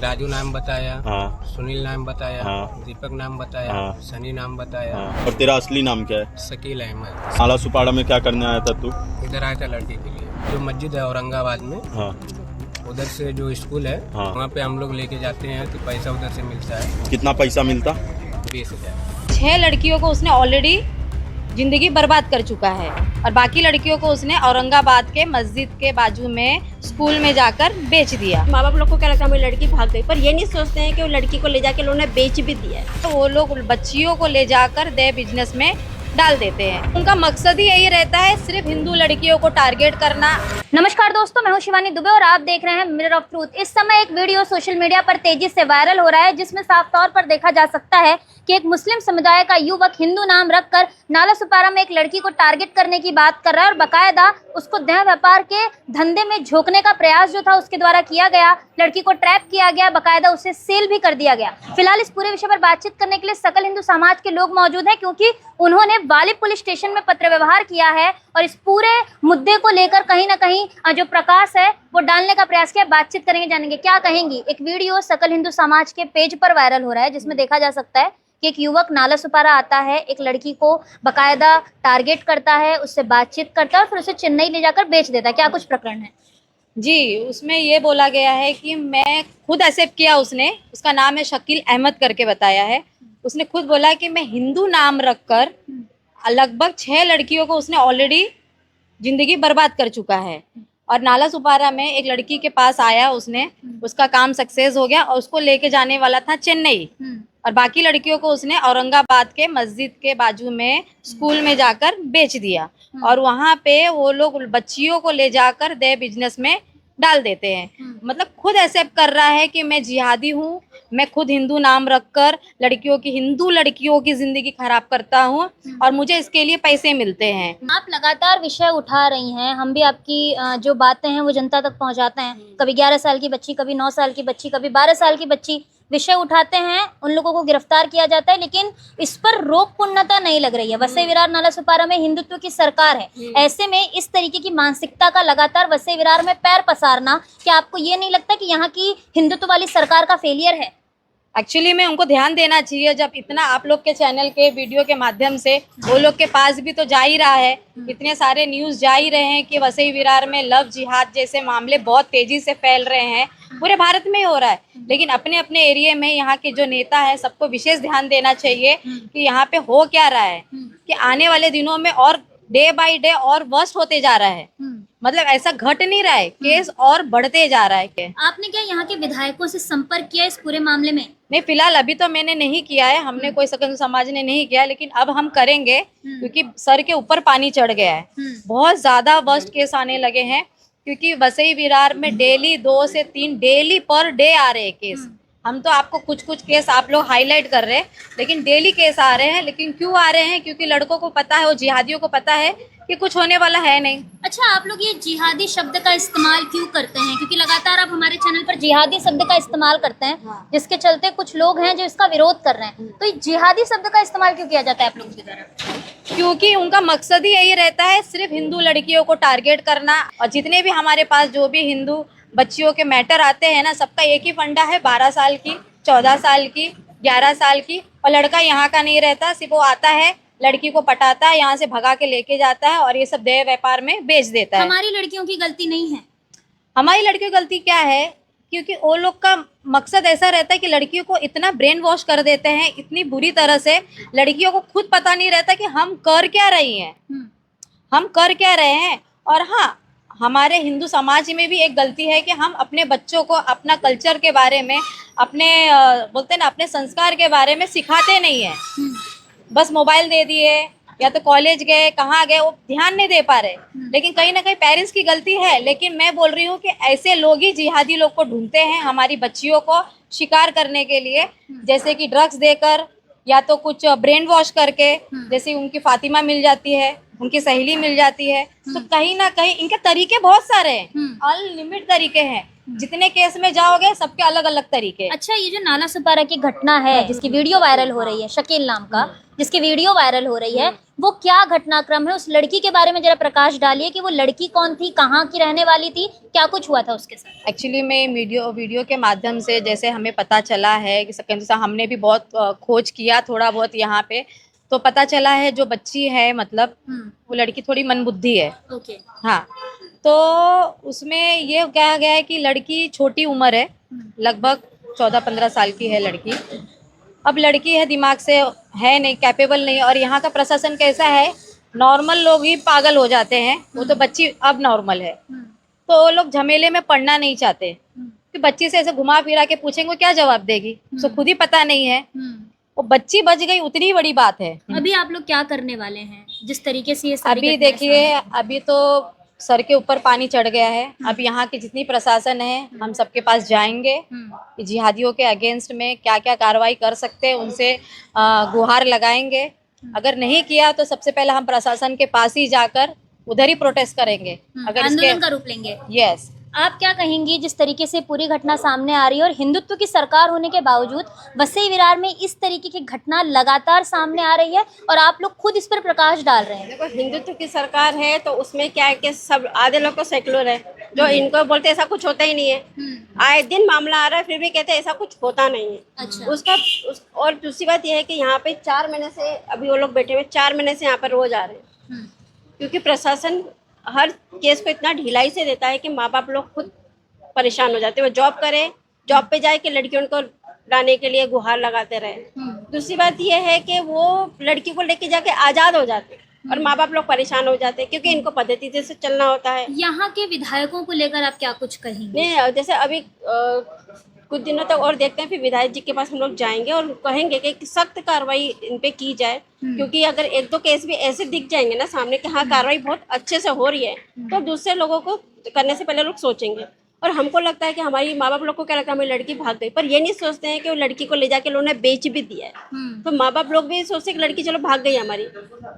राजू नाम बताया, हाँ सुनील नाम बताया, हाँ। दीपक नाम बताया, हाँ। सनी नाम बताया, हाँ। और तेरा असली नाम क्या है? शकील अहमद। नाला सुपाड़ा में क्या करने आया था तू? इधर आया था लड़की के लिए। जो मस्जिद है औरंगाबाद में, हाँ उधर से जो स्कूल है हाँ। वहाँ पे हम लोग लेके जाते हैं तो पैसा उधर से मिलता है। कितना पैसा मिलता? 20,000। 6 लड़कियों को उसने ऑलरेडी जिंदगी बर्बाद कर चुका है और बाकी लड़कियों को उसने औरंगाबाद के मस्जिद के बाजू में स्कूल में जाकर बेच दिया। माँ बाप लोग को क्या लगता है मेरी लड़की भाग गई, पर ये नहीं सोचते हैं कि वो लड़की को ले जाके उन्होंने बेच भी दिया है। तो वो लोग बच्चियों को ले जाकर दे बिजनेस में डाल देते हैं। उनका मकसद ही यही रहता है, सिर्फ हिंदू लड़कियों को टारगेट करना। नमस्कार दोस्तों, मैं हूं शिवानी दुबे और आप देख रहे हैं मिरर ऑफ ट्रूथ। इस समय एक वीडियो सोशल मीडिया पर तेजी से वायरल हो रहा है जिसमें साफ तौर पर देखा जा सकता है कि एक मुस्लिम समुदाय का युवक हिंदू नाम रखकर नाला सुपारा में एक लड़की को टारगेट करने की बात कर रहा है और बकायदा उसको देह व्यापार के धंधे में झोंकने का प्रयास जो था उसके द्वारा किया गया। लड़की को ट्रैप किया गया, बकायदा उसे सेल भी कर दिया गया। फिलहाल इस पूरे विषय पर बातचीत करने के लिए सकल हिंदू समाज के लोग मौजूद हैं क्योंकि उन्होंने वाली पुलिस स्टेशन में पत्र व्यवहार किया है और इस पूरे मुद्दे को लेकर कहीं ना कहीं जो प्रकाश है वो डालने का प्रयास किया। बातचीत करेंगे, जानेंगे क्या कहेंगी। एक वीडियो सकल हिंदू समाज के पेज पर वायरल हो रहा है जिसमें देखा जा सकता है कि एक युवक नाला सुपारा आता है, एक लड़की को बकायदा टारगेट करता है, उससे बातचीत करता है और फिर उसे चेन्नई ले जाकर बेच देता है। क्या कुछ प्रकरण है जी, उसमें ये बोला गया है कि मैं खुद एक्सेप्ट किया, उसका नाम है शकील अहमद करके बताया है। उसने खुद बोला कि मैं हिंदू नाम रखकर लगभग 6 लड़कियों को उसने ऑलरेडी जिंदगी बर्बाद कर चुका है और नाला सुपारा में एक लड़की के पास आया, उसका काम सक्सेस हो गया और उसको लेके जाने वाला था चेन्नई और बाकी लड़कियों को उसने औरंगाबाद के मस्जिद के बाजू में स्कूल में जाकर बेच दिया और वहाँ पे वो लोग बच्चियों को ले जाकर दे बिजनेस में डाल देते हैं। मतलब खुद एक्सेप्ट कर रहा है कि मैं जिहादी हूँ, मैं खुद हिंदू नाम रखकर हिंदू लड़कियों की जिंदगी खराब करता हूँ और मुझे इसके लिए पैसे मिलते हैं। आप लगातार विषय उठा रही हैं, हम भी आपकी जो बातें हैं वो जनता तक पहुंचाते हैं। कभी 11 साल की बच्ची, कभी 9 साल की बच्ची, कभी 12 साल की बच्ची विषय उठाते हैं, उन लोगों को गिरफ्तार किया जाता है, लेकिन इस पर रोक पूर्णता नहीं लग रही है। वसई विरार नाला सुपारा में हिंदुत्व की सरकार है, ऐसे में इस तरीके की मानसिकता का लगातार वसई विरार में पैर पसारना, क्या आपको ये नहीं लगता कि यहाँ की हिंदुत्व वाली सरकार का फेलियर है? एक्चुअली में उनको ध्यान देना चाहिए। जब इतना आप लोग के चैनल के वीडियो के माध्यम से वो लोग के पास भी तो जा ही रहा है, इतने सारे न्यूज़ जा ही रहे हैं कि वसई विरार में लव जिहाद जैसे मामले बहुत तेजी से फैल रहे हैं, पूरे भारत में ही हो रहा है। लेकिन अपने अपने एरिया में यहाँ के जो नेता है सबको विशेष ध्यान देना चाहिए कि यहाँ पे हो क्या रहा है, कि आने वाले दिनों में और डे बाय डे और वर्स्ट होते जा रहा है। मतलब ऐसा घट नहीं रहा है, केस और बढ़ते जा रहा है। आपने क्या यहाँ के विधायकों से संपर्क किया इस पूरे मामले में? नहीं, फिलहाल अभी तो मैंने नहीं किया है, हमने कोई सकल समाज ने नहीं किया, लेकिन अब हम करेंगे क्योंकि सर के ऊपर पानी चढ़ गया है। बहुत ज्यादा वर्स्ट केस आने लगे हैं क्योंकि वसई विरार में डेली 2 से 3 डेली पर डे आ रहे हैं केस। हम तो आपको कुछ केस आप लोग हाईलाइट कर रहे हैं, लेकिन डेली केस आ रहे हैं। लेकिन क्यों आ रहे हैं? क्योंकि लड़कों को पता है, वो जिहादियों को पता है कि कुछ होने वाला है नहीं। अच्छा, आप लोग ये जिहादी शब्द का इस्तेमाल क्यों करते हैं? क्योंकि लगातार आप हमारे चैनल पर जिहादी शब्द का इस्तेमाल करते हैं, जिसके चलते कुछ लोग हैं जो इसका विरोध कर रहे हैं। तो ये जिहादी शब्द का इस्तेमाल क्यों किया जाता है आप लोगों की तरफ? क्योंकि उनका मकसद ही यही रहता है, सिर्फ हिंदू लड़कियों को टारगेट करना। और जितने भी हमारे पास जो भी हिंदू बच्चियों के मैटर आते हैं ना, सबका एक ही फंडा है, 12 साल की, 14 साल की, 11 साल की। और लड़का यहाँ का नहीं रहता, सिर्फ वो आता है, लड़की को पटाता है, यहाँ से भगा के लेके जाता है और ये सब देह व्यापार में बेच देता है। हमारी लड़कियों की गलती नहीं है। हमारी लड़कियों की गलती क्या है? क्योंकि वो लोग का मकसद ऐसा रहता है कि लड़कियों को इतना ब्रेन वॉश कर देते हैं इतनी बुरी तरह से, लड़कियों को खुद पता नहीं रहता कि हम कर क्या रही हैं, हम कर क्या रहे हैं। और हाँ, हमारे हिंदू समाज में भी एक गलती है कि हम अपने बच्चों को अपना कल्चर के बारे में, अपने बोलते हैं ना, अपने संस्कार के बारे में सिखाते नहीं है। बस मोबाइल दे दिए या तो कॉलेज गए, कहाँ गए, वो ध्यान नहीं दे पा रहे। लेकिन कहीं ना कहीं पेरेंट्स की गलती है। लेकिन मैं बोल रही हूँ कि ऐसे लोग ही जिहादी लोग को ढूंढते हैं हमारी बच्चियों को शिकार करने के लिए, जैसे कि ड्रग्स देकर या तो कुछ ब्रेन वॉश करके। जैसे उनकी फातिमा मिल जाती है, उनकी सहेली मिल जाती है, तो कहीं ना कहीं इनके तरीके बहुत सारे हैं, अनलिमिटेड तरीके हैं। जितने केस में जाओगे सबके अलग अलग तरीके। अच्छा, ये जो नाला सुपारा की घटना है जिसकी वीडियो वायरल हो रही है, शकील नाम का जिसकी वीडियो वायरल हो रही है, वो क्या घटनाक्रम है? उस लड़की के बारे में जरा प्रकाश डालिए कि वो लड़की कौन थी, कहाँ की रहने वाली थी, क्या कुछ हुआ था उसके साथ? एक्चुअली में वीडियो के माध्यम से जैसे हमें पता चला है कि हमने भी बहुत खोज किया थोड़ा बहुत यहाँ पे, तो पता चला है जो बच्ची है मतलब वो लड़की थोड़ी मंदबुद्धि है। ओके। हाँ, तो उसमें ये कहा गया है कि लड़की छोटी उम्र है, लगभग 14-15 साल की है लड़की। अब लड़की है, दिमाग से है नहीं, कैपेबल नहीं। और यहाँ का प्रशासन कैसा है, नॉर्मल लोग ही पागल हो जाते हैं, वो तो बच्ची अब नॉर्मल है, तो वो लोग झमेले में पढ़ना नहीं चाहते कि बच्ची से ऐसे घुमा फिरा के पूछेंगे क्या जवाब देगी, उसको खुद ही पता नहीं है। वो बच्ची बच गई उतनी बड़ी बात है। अभी आप लोग क्या करने वाले हैं जिस तरीके से ये सारी अभी घटनाएं देखिए, अभी तो सर के ऊपर पानी चढ़ गया है। अब यहाँ की जितनी प्रशासन है हम सबके पास जाएंगे कि जिहादियों के अगेंस्ट में क्या क्या कार्रवाई कर सकते हैं, उनसे गुहार लगाएंगे। अगर नहीं किया तो सबसे पहले हम प्रशासन के पास ही जाकर उधर ही प्रोटेस्ट करेंगे। अगर आंदोलन का रूप लेंगे। यस। आप क्या कहेंगी जिस तरीके से पूरी घटना सामने आ रही है और हिंदुत्व की सरकार होने के बावजूद वसई विरार में इस तरीके की घटना लगातार सामने आ रही है और आप लोग खुद इस पर प्रकाश डाल रहे हैं? देखो, हिंदुत्व की सरकार है तो उसमें क्या है कि सब आधे लोग तो सेकुलर है, जो इनको बोलते ऐसा कुछ होता ही नहीं है। आए दिन मामला आ रहा है फिर भी कहते हैं ऐसा कुछ होता नहीं है। अच्छा। और दूसरी बात यह है कि यहाँ पे 4 महीने से अभी वो लोग बैठे हुए 4 महीने से यहाँ पर रोज आ रहे हैं, क्योंकि प्रशासन हर केस को इतना ढिलाई से देता है कि माँ बाप लोग खुद परेशान हो जाते हैं। वो जॉब करें, जॉब पे जाए कि लड़कियों को लाने के लिए गुहार लगाते रहे। दूसरी बात यह है कि वो लड़की को लेके जाके आज़ाद हो जाते और माँ बाप लोग परेशान हो जाते हैं, क्योंकि इनको पद्धति से चलना होता है। यहाँ के विधायकों को लेकर आप क्या कुछ कहेंगे? नहीं, जैसे अभी कुछ दिनों तक और देखते हैं, फिर विधायक जी के पास हम लोग जाएंगे और कहेंगे कि सख्त कार्रवाई इन पे की जाए, क्योंकि अगर 1-2 केस भी ऐसे दिख जाएंगे ना सामने कि हाँ कार्रवाई बहुत अच्छे से हो रही है, तो दूसरे लोगों को करने से पहले लोग सोचेंगे। और हमको लगता है कि हमारी माँ बाप लोग को क्या लगता है हमारी लड़की भाग गई, पर ये नहीं सोचते हैं कि वो लड़की को ले जाके लोगों ने बेच भी दिया है। तो माँ बाप लोग भी सोचते हैं कि लड़की चलो भाग गई हमारी,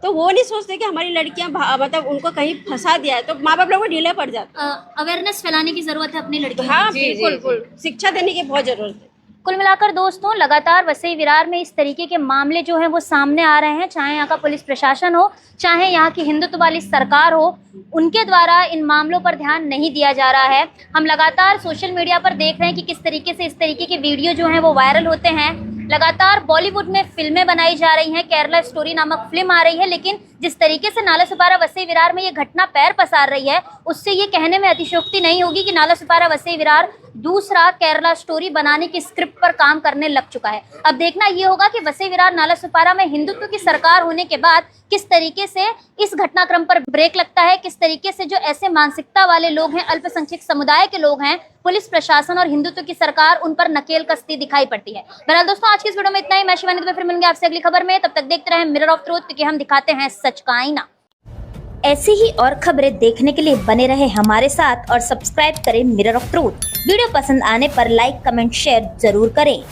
तो वो नहीं सोचते कि हमारी लड़कियां मतलब उनको कहीं फंसा दिया है, तो माँ बाप लोग को ढीले पड़ जाते हैं। अवेयरनेस फैलाने की जरूरत है अपनी लड़की। हाँ बिल्कुल, शिक्षा देने की बहुत जरूरत है। कुल मिलाकर दोस्तों, लगातार वसई विरार में इस तरीके के मामले जो हैं वो सामने आ रहे हैं, चाहे यहाँ का पुलिस प्रशासन हो, चाहे यहाँ की हिंदुत्व वाली सरकार हो, उनके द्वारा इन मामलों पर ध्यान नहीं दिया जा रहा है। हम लगातार सोशल मीडिया पर देख रहे हैं कि किस तरीके से इस तरीके के वीडियो जो हैं वो वायरल होते हैं। लगातार बॉलीवुड में फिल्में बनाई जा रही हैं, केरला स्टोरी नामक फिल्म आ रही है, लेकिन जिस तरीके से नाला सुपारा वसई विरार में ये घटना पैर पसार रही है, उससे ये कहने में अतिशयोक्ति नहीं होगी कि नाला सुपारा वसई विरार दूसरा केरला स्टोरी बनाने की स्क्रिप्ट पर काम करने लग चुका है। अब देखना ये होगा कि वसई विरार नाला सुपारा में हिंदुत्व की सरकार होने के बाद किस तरीके से इस घटनाक्रम पर ब्रेक लगता है, किस तरीके से जो ऐसे मानसिकता वाले लोग हैं, अल्पसंख्यक समुदाय के लोग हैं, पुलिस प्रशासन और हिंदुत्व की सरकार, उन पर नकेल कसती दिखाई पड़ती है। बहरहाल दोस्तों, आज की इस वीडियो में इतना ही। मैं शिवानी दुबे फिर मिलूंगी आपसे अगली खबर में। तब तक देखते रहें मिरर ऑफ ट्रूथ, क्योंकि हम दिखाते हैं सच का आईना। ऐसी ही और खबरें देखने के लिए बने रहे हमारे साथ और सब्सक्राइब करें मिरर ऑफ ट्रूथ। वीडियो पसंद आने पर लाइक, कमेंट, शेयर जरूर करें।